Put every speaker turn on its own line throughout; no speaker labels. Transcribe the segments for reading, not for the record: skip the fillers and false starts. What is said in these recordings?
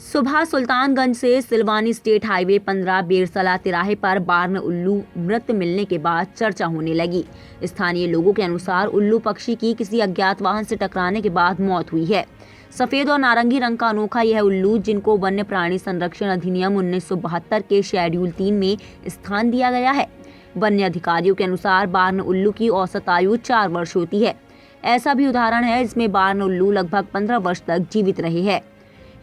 सुबह सुल्तानगंज से सिलवानी state highway 15 बेरसला तिराहे पर बार में उल्लू मृत मिलने के बाद चर्चा होने लगी। स्थानीय लोगों के अनुसार उल्लू पक्षी की किसी अज्ञात वाहन से टकराने के बाद मौत हुई है। सफेद और नारंगी रंग का अनोखा यह उल्लू, जिनको वन्य प्राणी संरक्षण अधिनियम 1972 के शेड्यूल 3 में स्थान दिया गया है। वन्य अधिकारियों के अनुसार बार्न उल्लू की औसत आयु 4 वर्ष होती है। ऐसा भी उदाहरण है जिसमें बार्न उल्लू लगभग 15 वर्ष तक जीवित रहे हैं।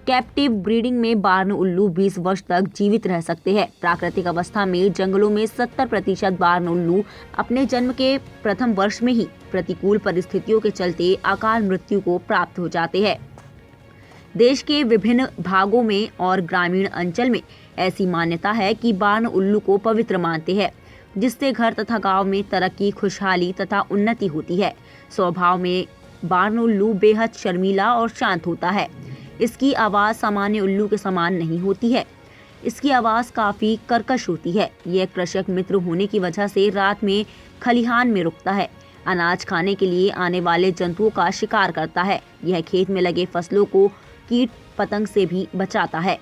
कैप्टिव ब्रीडिंग में बार्न उल्लू 20 वर्ष तक जीवित रह सकते हैं। प्राकृतिक अवस्था में जंगलों में 70% बार्न उल्लू अपने जन्म के प्रथम वर्ष में ही प्रतिकूल परिस्थितियों के चलते अकाल मृत्यु को प्राप्त हो जाते हैं। देश के विभिन्न भागों में और ग्रामीण अंचल में ऐसी मान्यता है कि बार्न उल्लू को पवित्र मानते हैं, जिससे घर तथा गांव में तरक्की, खुशहाली तथा उन्नति होती है। स्वभाव में बार्न उल्लू बेहद शर्मीला और शांत होता है। इसकी आवाज़ सामान्य उल्लू के समान नहीं होती है। इसकी आवाज़ काफ़ी कर्कश होती है। यह कृषक मित्र होने की वजह से रात में खलिहान में रुकता है। अनाज खाने के लिए आने वाले जंतुओं का शिकार करता है। यह खेत में लगे फसलों को कीट पतंग से भी बचाता है।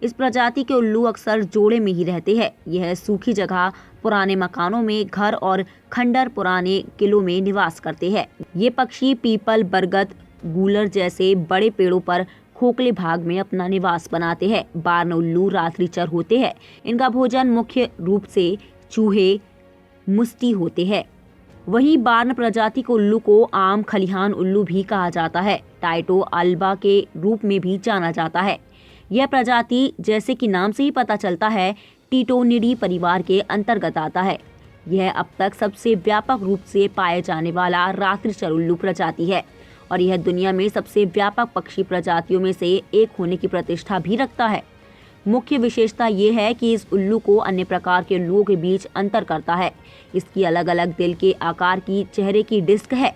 इस प्रजाति के उल्लू अक्सर जोड़े में ही रहते हैं। यह सूखी जगह, पुराने मकानों में घर और खंडर पुराने किलों में निवास करते हैं। ये पक्षी पीपल, बरगद, गूलर जैसे बड़े पेड़ों पर खोखले भाग में अपना निवास बनाते हैं। बार्न उल्लू रात्रिचर होते हैं। इनका भोजन मुख्य रूप से चूहे, मुस्टी होते हैं। वहीं बार्न प्रजाति के उल्लू को आम खलिहान उल्लू भी कहा जाता है। टाइटो अल्बा के रूप में भी जाना जाता है। यह प्रजाति, जैसे कि नाम से ही पता चलता है, टीटोनिडी परिवार के अंतर्गत आता है। यह अब तक सबसे व्यापक रूप से पाए जाने वाला रात्रिचर उल्लू प्रजाति है और यह दुनिया में सबसे व्यापक पक्षी प्रजातियों में से एक होने की प्रतिष्ठा भी रखता है। मुख्य विशेषता ये है कि इस उल्लू को अन्य प्रकार के उल्लुओं के बीच अंतर करता है। इसकी अलग अलग दिल के आकार की चेहरे की डिस्क है।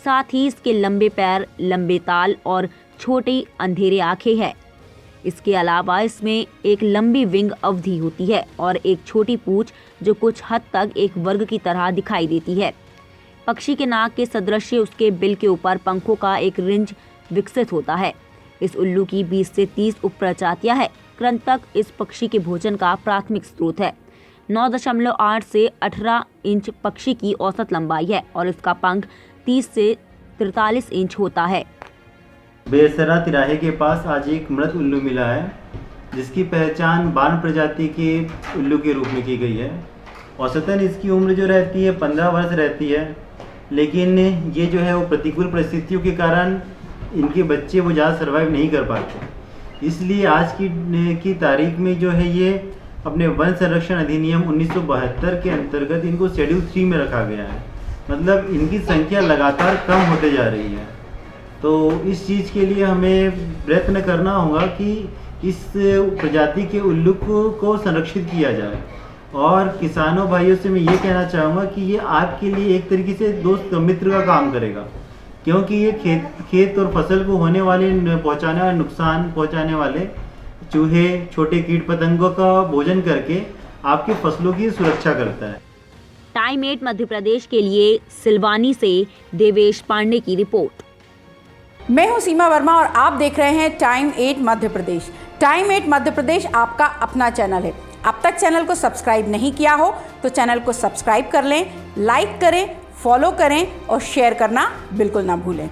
साथ ही इसके लंबे पैर, लंबे ताल और छोटी अंधेरे आंखें हैं। इसके अलावा इसमें एक लंबी विंग अवधि होती है और एक छोटी पूंछ जो कुछ हद तक एक वर्ग की तरह दिखाई देती है। पक्षी के नाक के सदृश उसके बिल के ऊपर पंखों का एक रिंज विकसित होता है। इस उल्लू की 20 से 30 उपप्रजातियां हैं। कृंतक इस पक्षी के भोजन का प्राथमिक स्रोत है। 9.8 से 18 इंच पक्षी की औसत लंबाई है और इसका पंख 30 से 43 इंच होता है।
बेरसला तिराहे के पास आज एक मृत उल्लू मिला है, जिसकी पहचान बार्न प्रजाति के उल्लू के रूप में की गई है। औसतन इसकी उम्र जो रहती है 15 वर्ष रहती है, लेकिन ये जो है वो प्रतिकूल परिस्थितियों के कारण इनके बच्चे वो ज़्यादा सर्वाइव नहीं कर पाते। इसलिए आज की तारीख में जो है ये अपने वन संरक्षण अधिनियम 1972 के अंतर्गत इनको शेड्यूल 3 में रखा गया है। मतलब इनकी संख्या लगातार कम होते जा रही है। तो इस चीज़ के लिए हमें प्रयत्न करना होगा कि इस प्रजाति के उल्लू को संरक्षित किया जाए। और किसानों भाइयों से मैं ये कहना चाहूँगा कि ये आपके लिए एक तरीके से दोस्त मित्र का काम करेगा, क्योंकि ये खेत और फसल को पहुँचाने वाले नुकसान पहुँचाने वाले चूहे, छोटे कीट पतंगों का भोजन करके आपकी फसलों की सुरक्षा करता है।
टाइम 8 मध्य प्रदेश के लिए सिलवानी से देवेश पांडे की रिपोर्ट।
मैं हूं सीमा वर्मा और आप देख रहे हैं टाइम 8 मध्य प्रदेश। टाइम 8 मध्य प्रदेश आपका अपना चैनल है। अब तक चैनल को सब्सक्राइब नहीं किया हो तो चैनल को सब्सक्राइब कर लें, लाइक करें, फॉलो करें और शेयर करना बिल्कुल ना भूलें।